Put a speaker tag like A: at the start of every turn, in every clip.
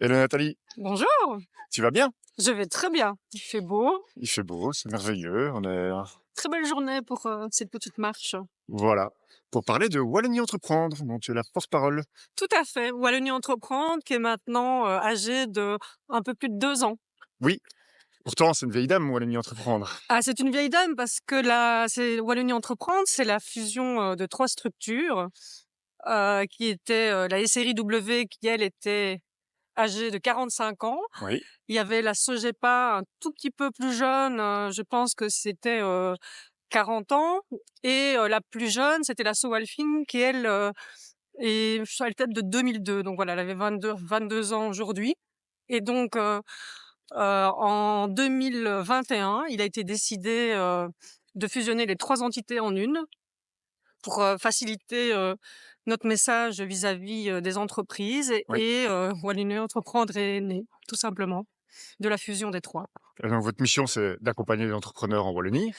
A: Hello Nathalie,
B: Bonjour,
A: tu vas bien?
B: je vais très bien. Il fait beau,
A: Il fait beau, c'est merveilleux. On est
B: très belle journée pour cette petite marche.
A: voilà pour parler de Wallonie Entreprendre, dont tu es la porte-parole.
B: Tout à fait. Wallonie Entreprendre qui est maintenant âgée de un peu plus de 2 ans.
A: Oui, pourtant c'est une vieille dame Wallonie Entreprendre.
B: Ah, c'est une vieille dame parce que c'est Wallonie Entreprendre, c'est la fusion de 3 structures qui étaient la SRI W qui elle était âgée de 45 ans.
A: Oui,
B: Il y avait la Sogepa un tout petit peu plus jeune, je pense que c'était 40 ans. Et la plus jeune, c'était la Sowalfine qui, elle, elle date de 2002. Donc voilà, elle avait 22 ans aujourd'hui. Et donc, en 2021, il a été décidé de fusionner les 3 entités en une pour faciliter notre message vis-à-vis des entreprises.
A: oui.
B: Wallonie Entreprendre est née, tout simplement, de la fusion des 3.
A: Et donc votre mission c'est d'accompagner les entrepreneurs en Wallonie.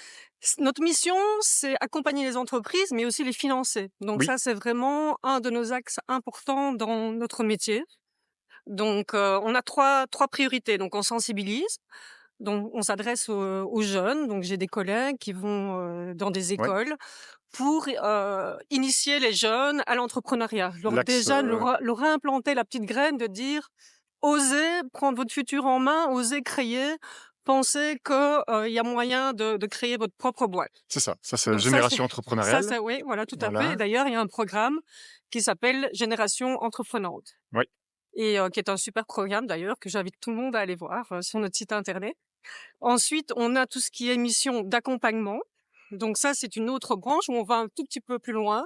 B: Notre mission, c'est accompagner les entreprises, mais aussi les financer. Donc
A: Oui,
B: ça, c'est vraiment un de nos axes importants dans notre métier. Donc, on a trois priorités. Donc, on sensibilise. Donc, on s'adresse aux jeunes. Donc, j'ai des collègues qui vont dans des
A: oui.
B: écoles pour initier les jeunes à l'entrepreneuriat.
A: L'axe,
B: Déjà, leur implanter la petite graine de dire, osez prendre votre futur en main, osez créer, pensez que y a moyen de créer votre propre boîte.
A: c'est ça. Ça c'est
B: Donc
A: génération
B: ça,
A: entrepreneuriale.
B: c'est oui, voilà, tout à fait. Et
A: Voilà.
B: d'ailleurs, il y a un programme qui s'appelle Génération Entreprenante
A: Oui,
B: et qui est un super programme d'ailleurs que j'invite tout le monde à aller voir sur notre site internet. Ensuite, on a tout ce qui est mission d'accompagnement. Donc ça, c'est une autre branche où on va un tout petit peu plus loin.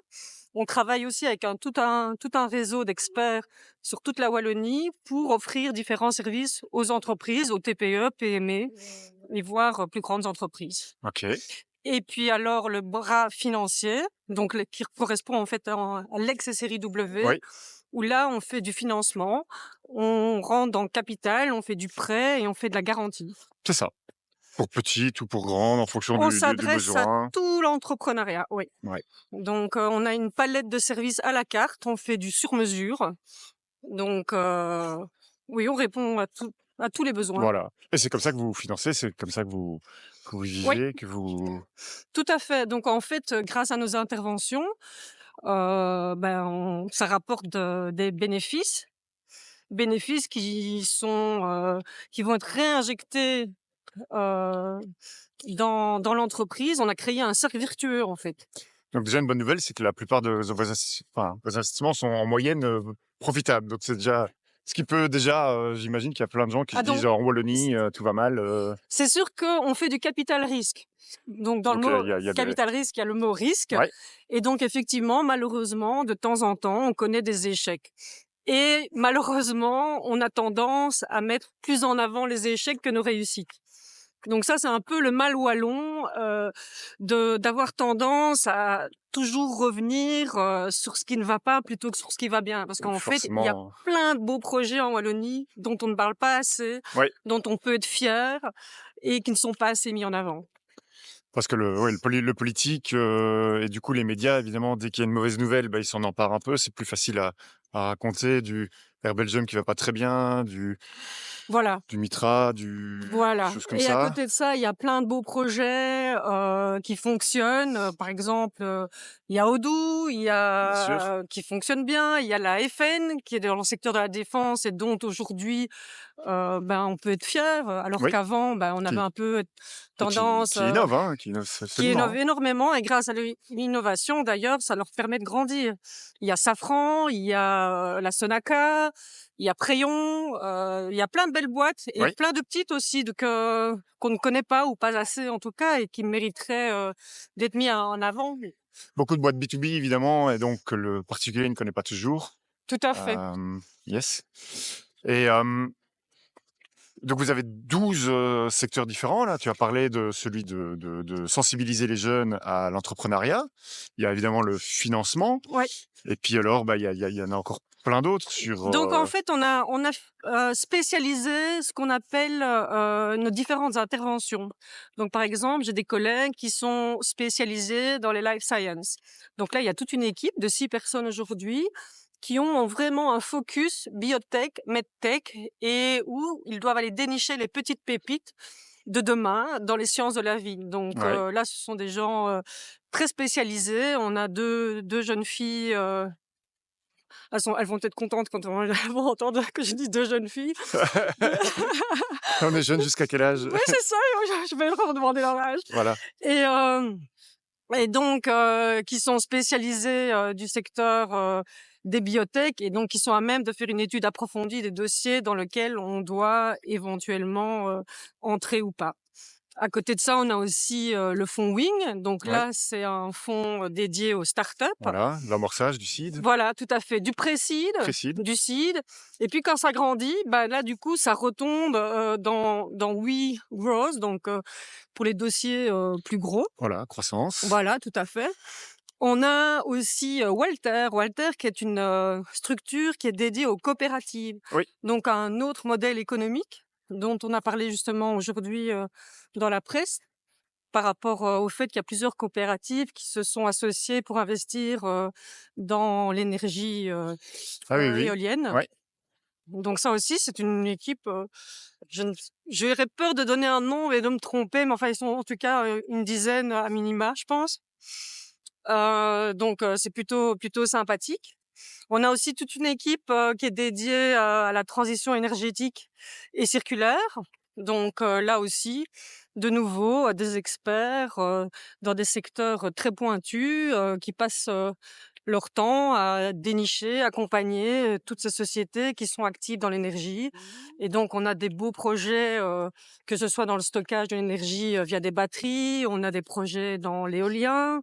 B: On travaille aussi avec tout un réseau d'experts sur toute la Wallonie pour offrir différents services aux entreprises, aux TPE, PME et voire plus grandes entreprises.
A: ok.
B: Et puis alors le bras financier, donc qui correspond en fait à l'ex-série W,
A: Oui,
B: où là on fait du financement, on rentre dans le capital, on fait du prêt et on fait de la garantie.
A: c'est ça. Pour petite ou pour grande, en fonction
B: On
A: du
B: s'adresse à
A: besoin.
B: tout l'entrepreneuriat, oui.
A: Ouais.
B: Donc on a une palette de services à la carte, on fait du sur-mesure. Donc oui, on répond à tous les besoins.
A: Voilà. Et c'est comme ça que vous vous financez, c'est comme ça que vous
B: Oui,
A: vivez, que vous.
B: tout à fait. Donc en fait, grâce à nos interventions, ça rapporte des bénéfices qui vont être réinjectés heu, dans l'entreprise. On a créé un cercle vertueux, en fait.
A: Donc déjà une bonne nouvelle, c'est que la plupart de vos investissements sont en moyenne, profitables. Donc c'est déjà ce qui peut déjà, j'imagine qu'il y a plein de gens qui se
B: Ah
A: disent:
B: donc
A: «En
B: c
A: Wallonie, tout va mal»,
B: c'est sûr qu'on fait du capital risque. Donc dans le
A: donc
B: mot
A: il y a des
B: capital risque, il y a le mot risque
A: ouais,
B: et donc effectivement, malheureusement, de temps en temps, on connaît des échecs et malheureusement, on a tendance à mettre plus en avant les échecs que nos réussites. Donc ça, c'est un peu le mal wallon, d'avoir tendance à toujours revenir, sur ce qui ne va pas plutôt que sur ce qui va bien. Parce qu'en fait, il y a
A: forcément,
B: plein de beaux projets en Wallonie dont on ne parle pas assez,
A: ouais,
B: dont on peut être fier et qui ne sont pas assez mis en avant.
A: parce que le politique, et du coup les médias évidemment dès qu'il y a une mauvaise nouvelle, bah, ils s'en emparent un peu. C'est plus facile à raconter du Air Belgium qui va pas très bien,
B: Voilà.
A: du Mitra, des
B: Voilà
A: choses comme
B: et à
A: ça.
B: côté de ça, il y a plein de beaux projets, qui fonctionnent. Par exemple, il y a Odoo, il y
A: Bien sûr.
B: a qui fonctionne bien. Il y a la FN qui est dans le secteur de la défense et dont aujourd'hui, on peut être fier, alors
A: Oui,
B: qu'avant, on avait
A: qui
B: un peu
A: et
B: tendance,
A: qui innove, hein, qui innove
B: qui innove
A: absolument, hein.
B: énormément et grâce à l'innovation d'ailleurs, ça leur permet de grandir. Il y a Safran, il y a, la Sonaca, il y a Crayon, il y a plein de belles boîtes et
A: Oui.
B: plein de petites aussi qu'on ne connaît pas ou pas assez en tout cas et qui mériteraient, d'être mis en avant.
A: Beaucoup de boîtes B2B évidemment et donc que le particulier ne connaît pas toujours.
B: Tout à fait.
A: Yes et donc vous avez 12 secteurs différents là. Tu as parlé de celui de sensibiliser les jeunes à l'entrepreneuriat. Il y a évidemment le financement
B: Ouais.
A: et puis alors, bah, il y en a encore plein d'autres sur,
B: Donc en fait, on a spécialisé ce qu'on appelle, nos différentes interventions. Donc par exemple, j'ai des collègues qui sont spécialisés dans les life science. Donc là, il y a toute une équipe de 6 personnes aujourd'hui qui ont vraiment un focus biotech, medtech et où ils doivent aller dénicher les petites pépites de demain dans les sciences de la vie. Donc
A: Ouais.
B: là, ce sont des gens très spécialisés. On a deux jeunes filles. Elles vont être contentes quand elles vont entendre que je dis deux jeunes filles.
A: On est jeune jusqu'à quel âge?
B: Oui, c'est ça. Je vais leur demander leur âge.
A: Voilà.
B: Et, donc, qui sont spécialisés du secteur des biotech et donc qui sont à même de faire une étude approfondie des dossiers dans lesquels on doit éventuellement entrer ou pas. À côté de ça, on a aussi le fonds Wing. Donc
A: Ouais.
B: là, c'est un fonds dédié aux startups.
A: Voilà, l'amorçage du seed.
B: Voilà, tout à fait. Du pré-seed,
A: Pré-seed.
B: du seed. Et puis quand ça grandit, bah là, du coup, ça retombe dans We Growth, donc pour les dossiers plus gros.
A: Voilà, croissance.
B: Voilà, tout à fait. On a aussi Walter qui est une structure qui est dédiée aux coopératives.
A: Oui.
B: Donc un autre modèle économique dont on a parlé justement aujourd'hui dans la presse par rapport au fait qu'il y a plusieurs coopératives qui se sont associées pour investir dans l'énergie
A: Ah oui, oui.
B: éolienne.
A: Ouais.
B: Donc ça aussi, c'est une équipe, j'aurais peur de donner un nom et de me tromper, mais enfin, ils sont en tout cas une dizaine à minima, je pense. Donc c'est plutôt sympathique. On a aussi toute une équipe qui est dédiée à la transition énergétique et circulaire. Donc là aussi, de nouveau, des experts dans des secteurs très pointus qui passent leur temps à dénicher, accompagner toutes ces sociétés qui sont actives dans l'énergie. Et donc, on a des beaux projets, que ce soit dans le stockage de l'énergie via des batteries, on a des projets dans l'éolien,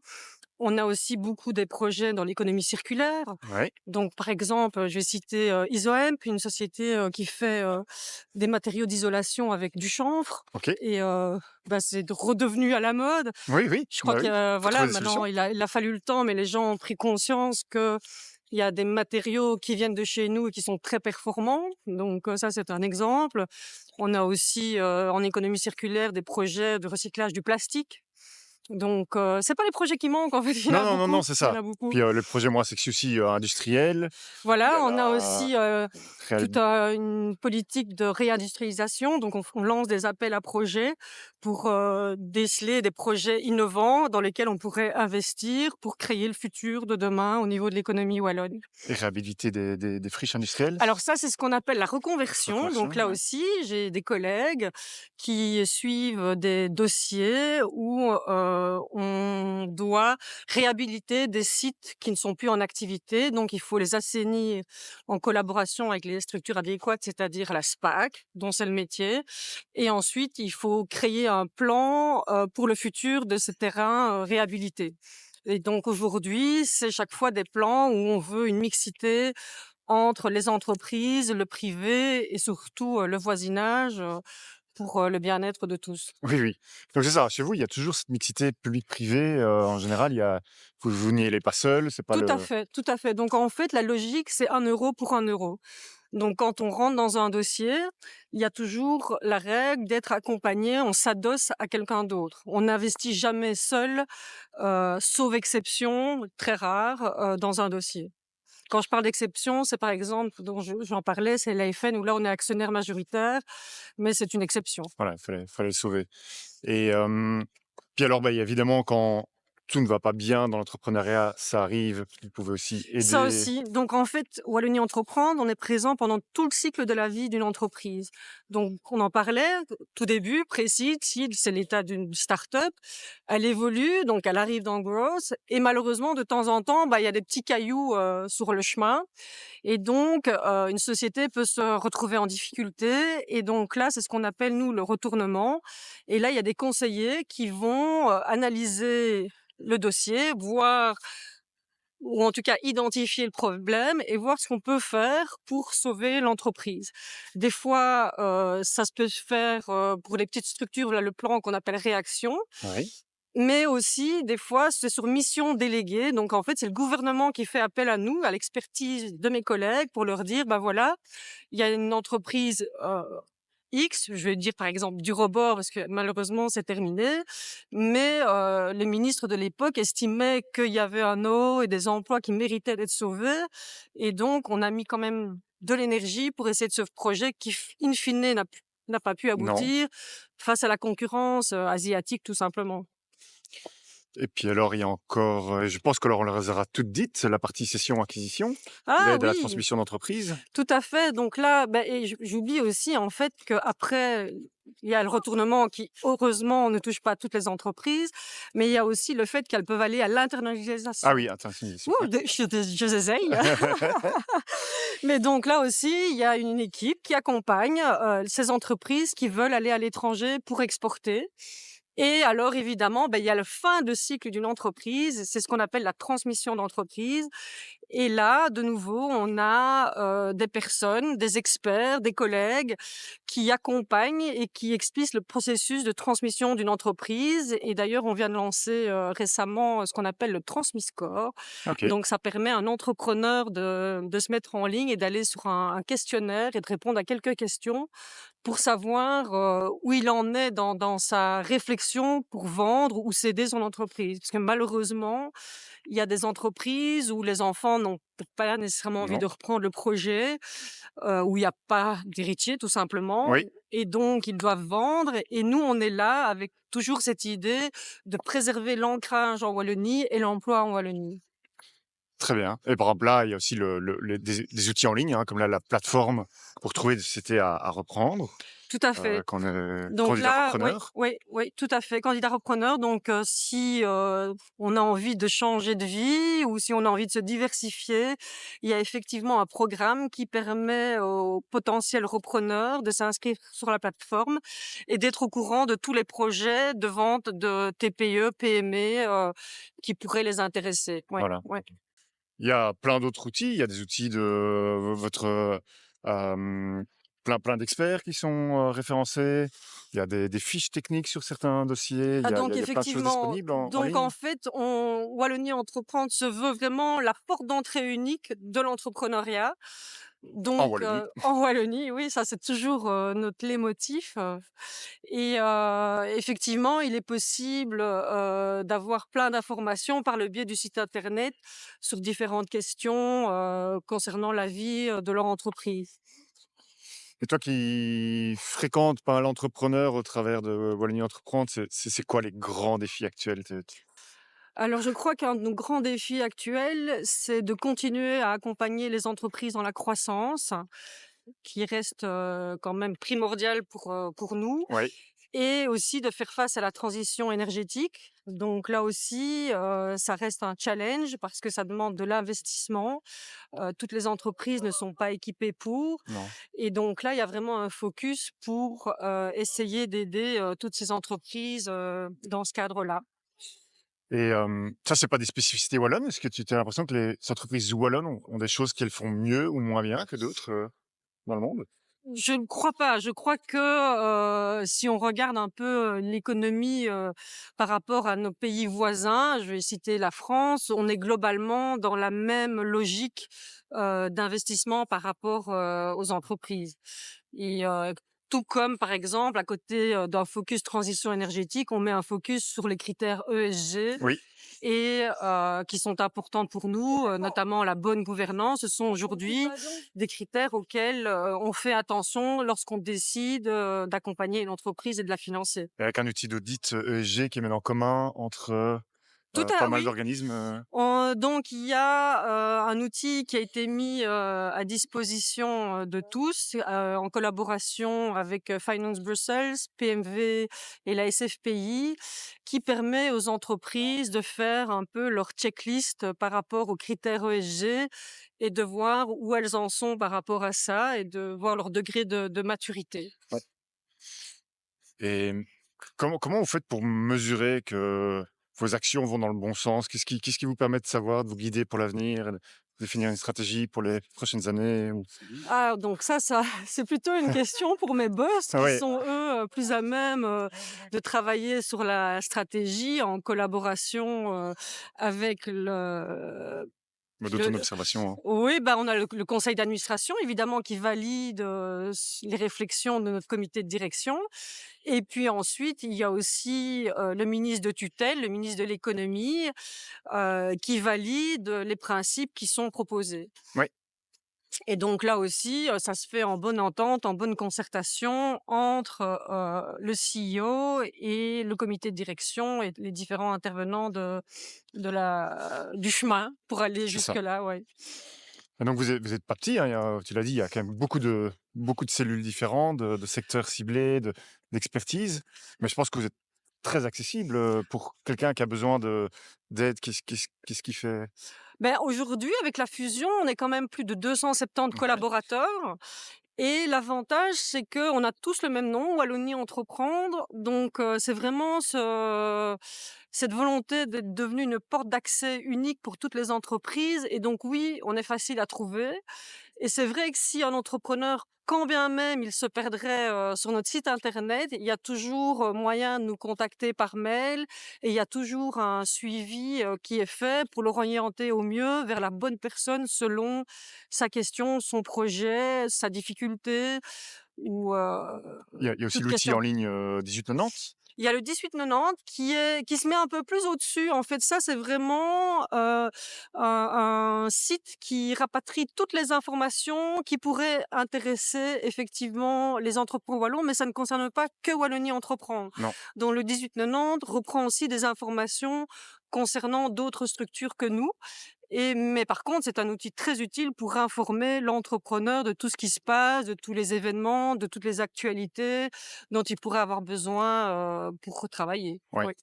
B: on a aussi beaucoup des projets dans l'économie circulaire.
A: Ouais.
B: Donc, par exemple, je vais citer Isoemp, une société qui fait des matériaux d'isolation avec du chanvre.
A: OK.
B: Et c'est redevenu à la mode.
A: Oui, oui.
B: Je crois
A: Bah
B: que
A: oui. Faut
B: voilà,
A: trouver des
B: maintenant,
A: solutions.
B: il a fallu le temps, mais les gens ont pris conscience qu'il y a des matériaux qui viennent de chez nous et qui sont très performants. Donc ça, c'est un exemple. On a aussi en économie circulaire des projets de recyclage du plastique. Donc c'est pas les projets qui manquent en fait, il y en
A: Non,
B: a
A: non, non, non,
B: beaucoup,
A: c'est
B: il y en
A: ça.
B: a beaucoup.
A: Puis, le projet moins sexy aussi, industriel. Il y
B: Voilà,
A: a
B: on a
A: la
B: aussi toute
A: réhabi
B: une politique de réindustrialisation. Donc on lance des appels à projets pour déceler des projets innovants dans lesquels on pourrait investir pour créer le futur de demain au niveau de l'économie wallonne.
A: et réhabiliter des friches industrielles.
B: Alors ça, c'est ce qu'on appelle la reconversion. Donc
A: Reconversion,
B: là
A: ouais.
B: aussi, j'ai des collègues qui suivent des dossiers où on doit réhabiliter des sites qui ne sont plus en activité. Donc il faut les assainir en collaboration avec les structures adéquates, c'est-à-dire la SPAC, dont c'est le métier. Et ensuite, il faut créer un plan pour le futur de ces terrains réhabilités. Et donc aujourd'hui, c'est chaque fois des plans où on veut une mixité entre les entreprises, le privé et surtout le voisinage pour le bien-être de tous.
A: Oui, oui. Donc c'est ça, chez vous, il y a toujours cette mixité public-privé, en général, il y a vous n'y allez pas seul, c'est pas
B: Tout à
A: le
B: fait, tout à fait. Donc en fait, la logique, c'est 1 € pour 1 €. Donc quand on rentre dans un dossier, il y a toujours la règle d'être accompagné, on s'adosse à quelqu'un d'autre. On n'investit jamais seul, sauf exception très rare, dans un dossier. Quand je parle d'exception, c'est par exemple, dont j'en parlais, c'est l'AFN où là on est actionnaire majoritaire, mais c'est une exception.
A: voilà, il fallait le sauver et puis alors, bah, évidemment, quand tout ne va pas bien dans l'entrepreneuriat, ça arrive, vous pouvez aussi
B: Ça
A: aider.
B: aussi. Donc en fait, Wallonie Entreprendre, on est présent pendant tout le cycle de la vie d'une entreprise. Donc on en parlait tout début, précise, c'est l'état d'une start-up. Elle évolue, donc elle arrive dans Growth et malheureusement de temps en temps, il y a des petits cailloux sur le chemin et donc une société peut se retrouver en difficulté et donc là, c'est ce qu'on appelle nous le retournement et là, il y a des conseillers qui vont analyser le dossier, voir ou en tout cas identifier le problème et voir ce qu'on peut faire pour sauver l'entreprise. Des fois, ça se peut faire pour les petites structures, voilà le plan qu'on appelle réaction,
A: Oui.
B: mais aussi des fois c'est sur mission déléguée. Donc en fait, c'est le gouvernement qui fait appel à nous, à l'expertise de mes collègues pour leur dire, voilà, il y a une entreprise X, je vais dire par exemple du rebord parce que malheureusement c'est terminé, mais les ministres de l'époque estimaient qu'il y avait un eau et des emplois qui méritaient d'être sauvés et donc on a mis quand même de l'énergie pour essayer de ce projet qui in fine n'a pas pu
A: Non.
B: aboutir face à la concurrence, asiatique tout simplement.
A: Et puis alors, il y a encore, je pense que alors on les aura toutes dites, la partie cession-acquisition,
B: Ah
A: l'aide à la
B: oui!
A: transmission d'entreprise.
B: Tout à fait, donc là, et j'oublie aussi en fait qu'après, il y a le retournement qui heureusement ne touche pas toutes les entreprises, mais il y a aussi le fait qu'elles peuvent aller à
A: Ah
B: l'internalisation.
A: oui, internationalisation,
B: Ouh,
A: ouais.
B: j'essaye. Mais donc là aussi, il y a une équipe qui accompagne, ces entreprises qui veulent aller à l'étranger pour exporter. Et alors évidemment, il y a le fin de cycle d'une entreprise, c'est ce qu'on appelle la transmission d'entreprise. Et là, de nouveau, on a, des personnes, des experts, des collègues qui accompagnent et qui expliquent le processus de transmission d'une entreprise et d'ailleurs, on vient de lancer, récemment, ce qu'on appelle le TransmiScore.
A: OK.
B: Donc ça permet à un entrepreneur de se mettre en ligne et d'aller sur un questionnaire et de répondre à quelques questions pour savoir, où il en est dans sa réflexion pour vendre ou céder son entreprise. Parce que malheureusement, il y a des entreprises où les enfants n'ont peut-être pas nécessairement envie de
A: Non.
B: reprendre le projet, où il y a pas d'héritier tout simplement
A: Oui,
B: et donc ils doivent vendre et nous, on est là avec toujours cette idée de préserver l'ancrage en Wallonie et l'emploi en Wallonie.
A: très bien. Et par exemple là, il y a aussi le des outils en ligne, hein, comme là, la plateforme pour trouver des sociétés à reprendre,
B: Tout à fait.
A: quand on est
B: Donc
A: candidat
B: là, oui,
A: repreneur.
B: oui, oui, tout à fait, candidat repreneur. Donc, si on a envie de changer de vie ou si on a envie de se diversifier, il y a effectivement un programme qui permet aux potentiels repreneurs de s'inscrire sur la plateforme et d'être au courant de tous les projets de vente de TPE, PME qui pourraient les intéresser. Ouais,
A: Voilà.
B: ouais.
A: Il y a plein d'autres outils. Il y a des outils de votre, plein d'experts qui sont, référencés. Il y a des fiches techniques sur certains dossiers. Il
B: Ah
A: y a il y
B: donc
A: a il y a plein de choses
B: effectivement,
A: disponibles en
B: donc en
A: ligne?
B: fait, Wallonie Entreprendre se veut vraiment la porte d'entrée unique de l'entrepreneuriat.
A: En
B: Donc,
A: Wallonie.
B: en Wallonie, oui, ça c'est toujours, notre leitmotiv, et effectivement, il est possible, d'avoir plein d'informations par le biais du site internet sur différentes questions, concernant la vie, de leur entreprise.
A: Et toi qui fréquentes pas mal d'entrepreneurs au travers de Wallonie Entreprendre, c'est quoi les grands défis actuels? Tu
B: Alors, je crois qu'un de nos grands défis actuels, c'est de continuer à accompagner les entreprises dans la croissance, qui reste, quand même primordiale pour nous
A: oui,
B: et aussi de faire face à la transition énergétique. Donc là aussi, ça reste un challenge parce que ça demande de l'investissement. Toutes les entreprises ne sont pas équipées pour
A: non.
B: et donc là, il y a vraiment un focus pour, essayer d'aider, toutes ces entreprises, dans ce cadre-là.
A: Et ça, c'est pas des spécificités wallonnes? Est-ce que tu as l'impression que les entreprises wallonnes ont des choses qu'elles font mieux ou moins bien que d'autres, dans le monde?
B: Je ne crois pas. Je crois que, si on regarde un peu, l'économie, par rapport à nos pays voisins, je vais citer la France, on est globalement dans la même logique, d'investissement par rapport, aux entreprises et tout comme, par exemple, à côté, d'un focus transition énergétique, on met un focus sur les critères ESG
A: Oui.
B: et qui sont importantes pour nous, notamment la bonne gouvernance. Ce sont aujourd'hui des critères auxquels, on fait attention lorsqu'on décide, d'accompagner une entreprise et de la financer.
A: Et avec un outil d'audit, ESG qui est mis en commun entre,
B: Tout
A: pas
B: à
A: mal
B: oui,
A: d'organismes,
B: donc il y a, un outil qui a été mis, à disposition, de tous, en collaboration avec, Finance Brussels, PMV et la SFPI, qui permet aux entreprises de faire un peu leur checklist, par rapport aux critères ESG et de voir où elles en sont par rapport à ça et de voir leur degré de maturité.
A: ouais. Et comment vous faites pour mesurer que vos actions vont dans le bon sens? Qu'est-ce qui vous permet de savoir, de vous guider pour l'avenir et de définir une stratégie pour les prochaines années ou
B: Ah donc ça c'est plutôt une question pour mes boss qui
A: ouais,
B: sont eux, plus à même, de travailler sur la stratégie en collaboration, avec
A: de ton observation, hein.
B: Oui, bah, on a le conseil d'administration évidemment qui valide, les réflexions de notre comité de direction et puis ensuite il y a aussi, le ministre de tutelle, le ministre de l'économie, qui valide les principes qui sont proposés.
A: Oui,
B: Et donc là aussi, ça se fait en bonne entente, en bonne concertation entre, le CEO et le comité de direction et les différents intervenants du chemin pour aller
A: c'est ça.
B: jusque-là, ouais.
A: Et donc vous êtes pas petit, hein, tu l'as dit, il y a quand même beaucoup de cellules différentes, de secteurs ciblés, d'expertise. Mais je pense que vous êtes très accessible, pour quelqu'un qui a besoin d'aide. Qu'est-ce qui fait?
B: Ben, aujourd'hui, avec la fusion, on est quand même plus de 270
A: Ouais,
B: collaborateurs et l'avantage, c'est qu'on a tous le même nom, Wallonie Entreprendre. Donc, c'est vraiment cette volonté d'être devenue une porte d'accès unique pour toutes les entreprises et donc oui, on est facile à trouver. Et c'est vrai que si un entrepreneur, quand bien même il se perdrait, sur notre site internet, il y a toujours, moyen de nous contacter par mail et il y a toujours un suivi, qui est fait pour l'orienter au mieux vers la bonne personne selon sa question, son projet, sa difficulté ou,
A: il y a aussi
B: toute
A: l'outil
B: question.
A: en ligne, 1890.
B: Il y a le 1890 qui se met un peu plus au-dessus. En fait, ça, c'est vraiment, un site qui rapatrie toutes les informations qui pourraient intéresser effectivement les entrepreneurs wallons, mais ça ne concerne pas que Wallonie Entreprendre.
A: Non.
B: Donc le 1890 reprend aussi des informations concernant d'autres structures que nous mais par contre, c'est un outil très utile pour informer l'entrepreneur de tout ce qui se passe, de tous les événements, de toutes les actualités dont il pourrait avoir besoin, pour travailler.
A: Ouais.
B: Oui.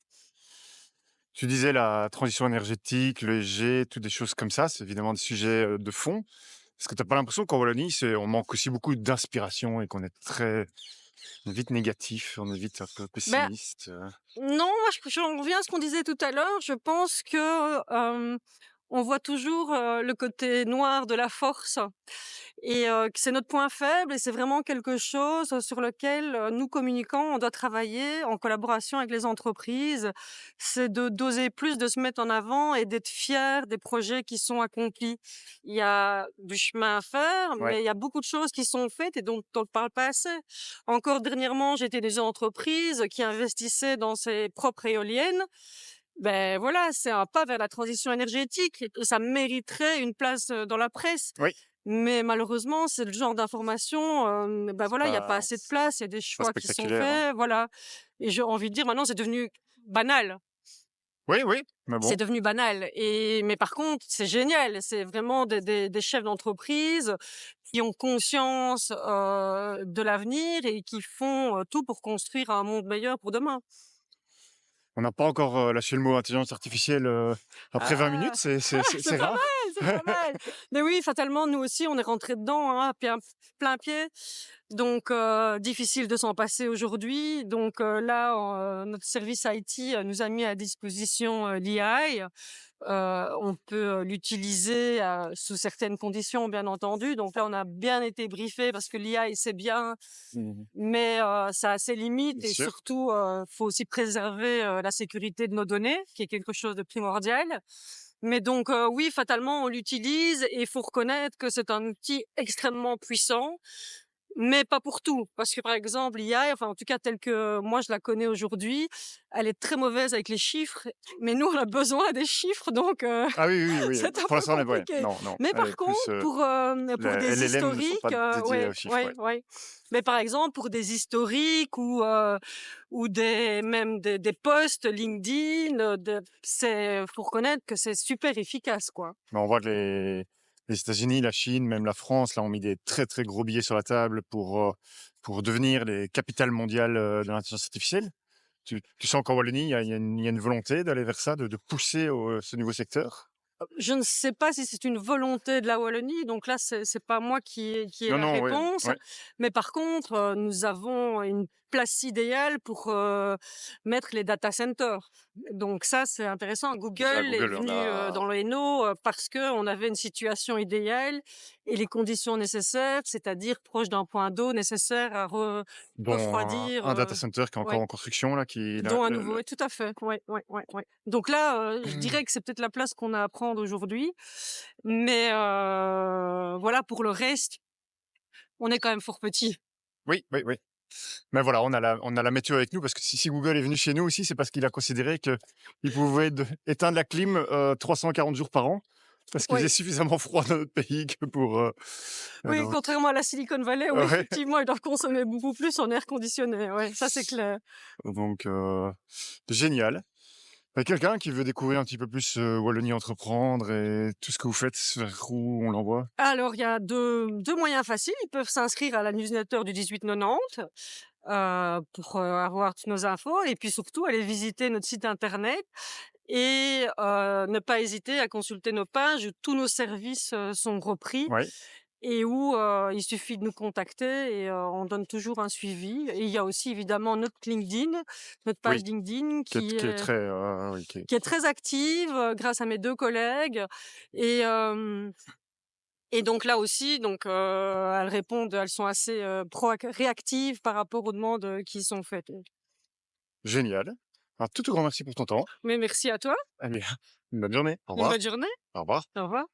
A: Tu disais la transition énergétique, le l'ESG, toutes des choses comme ça, c'est évidemment des sujets, de fond. Est-ce que tu as pas l'impression qu'en Wallonie, on manque aussi beaucoup d'inspiration et qu'on est on est vite négatif, on est vite un peu
B: Ben,
A: pessimiste,
B: non, moi, j'en reviens à ce qu'on disait tout à l'heure. Je pense que, on voit toujours, le côté noir de la force et que c'est notre point faible et c'est vraiment quelque chose sur lequel, nous communicants, on doit travailler en collaboration avec les entreprises. C'est de d'oser plus, de se mettre en avant et d'être fiers des projets qui sont accomplis. Il y a du chemin à faire,
A: Ouais.
B: mais il y a beaucoup de choses qui sont faites et dont on ne parle pas assez. Encore dernièrement, j'étais dans une entreprise qui investissait dans ses propres éoliennes. Ben voilà, c'est un pas vers la transition énergétique et ça mériterait une place, dans la presse.
A: Oui,
B: Mais malheureusement, c'est le genre d'information, bah, voilà, il y a pas assez de place, il y a des
A: c'est pas
B: choix qui sont
A: spectaculaire, hein.
B: faits, voilà et j'ai envie de dire maintenant c'est devenu banal.
A: Oui, oui, mais
B: C'est
A: bon,
B: devenu banal mais par contre, c'est génial, c'est vraiment des chefs d'entreprise qui ont conscience, de l'avenir et qui font, tout pour construire un monde meilleur pour demain.
A: on n'a pas encore, lâché le mot intelligence artificielle, après 20 minutes,
B: Ah!
A: c'est
B: C'est pas
A: rare.
B: mal, c'est pas mal. Mais oui, fatalement, nous aussi, on est rentrés dedans, hein, plein pied. Donc, difficile de s'en passer aujourd'hui. Donc, là, notre service IT nous a mis à disposition l'IA. On peut l'utiliser sous certaines conditions, bien entendu. Donc là, on a bien été briefé parce que l'IA, c'est bien,
A: Mmh.
B: mais ça a ses limites
A: Bien
B: et
A: sûr.
B: surtout, faut aussi préserver la sécurité de nos données, qui est quelque chose de primordial. Mais donc oui, fatalement, on l'utilise et il faut reconnaître que c'est un outil extrêmement puissant, mais pas pour tout. Parce que, par exemple, l'IA, enfin, en tout cas, telle que moi je la connais aujourd'hui, elle est très mauvaise avec les chiffres, mais nous, on a besoin des chiffres, donc
A: Ah oui, oui, oui,
B: c'est un
A: pour
B: peu
A: l'instant, on est ouais,
B: compliqué.
A: non, non,
B: Mais
A: elle
B: par
A: est
B: contre,
A: plus,
B: pour
A: les
B: des
A: LLM ne sont pas
B: historiques,
A: dédiés aux
B: ouais,
A: chiffres,
B: ouais,
A: ouais.
B: ouais. Mais par exemple, pour des historiques ou même des posts LinkedIn, faut reconnaître que c'est super efficace, quoi.
A: Mais on voit que les États-Unis, la Chine, même la France, là, ont mis des très, très gros billets sur la table pour devenir les capitales mondiales, de l'intelligence artificielle. Tu sens qu'en Wallonie, il y a une volonté d'aller vers ça, de pousser ce nouveau secteur?
B: Je ne sais pas si c'est une volonté de la Wallonie, donc là, c'est pas moi qui ai
A: Non,
B: la
A: non, ouais,
B: réponse.
A: ouais,
B: Mais par contre, nous avons une place idéale pour, mettre les data centers. Donc ça, c'est intéressant.
A: À
B: Google est
A: Google, on
B: venu,
A: a
B: dans le Hainaut, parce qu'on avait une situation idéale et les conditions nécessaires, c'est-à-dire proche d'un point d'eau nécessaire à
A: dont
B: refroidir,
A: un data center qui est encore
B: ouais.
A: en construction là, qui là,
B: Dont un nouveau, ouais, tout à fait. Ouais, ouais, ouais, ouais. Donc là, je dirais que c'est peut-être la place qu'on a à prendre aujourd'hui. Mais voilà, pour le reste, on est quand même fort petit.
A: oui, oui, oui. Mais voilà, on a la météo avec nous parce que si Google est venu chez nous aussi, c'est parce qu'il a considéré qu'il pouvait éteindre la clim 340 jours par an parce qu'il faisait
B: Oui,
A: suffisamment froid dans notre pays que pour.
B: oui,
A: Donc,
B: contrairement à la Silicon Valley où
A: ouais,
B: effectivement, ils doivent consommer beaucoup plus en air conditionné. Ouais, ça c'est clair.
A: donc génial. Quelqu'un qui veut découvrir un petit peu plus Wallonie Entreprendre et tout ce que vous faites, vers où on l'envoie?
B: Alors, il y a deux moyens faciles. Ils peuvent s'inscrire à la newsletter du 1890 pour avoir toutes nos infos et puis surtout aller visiter notre site internet et ne pas hésiter à consulter nos pages où tous nos services sont repris
A: Ouais,
B: et où il suffit de nous contacter et on donne toujours un suivi. Et il y a aussi évidemment notre LinkedIn, notre page
A: oui,
B: LinkedIn
A: qui est très, oui,
B: qui est très active grâce à mes 2 collègues et donc là aussi, donc elles sont assez réactives par rapport aux demandes qui sont faites.
A: génial. Un tout grand merci pour ton temps.
B: Mais merci à toi,
A: Allez, une bonne journée. Au
B: une
A: revoir.
B: bonne journée,
A: Au revoir.
B: au revoir.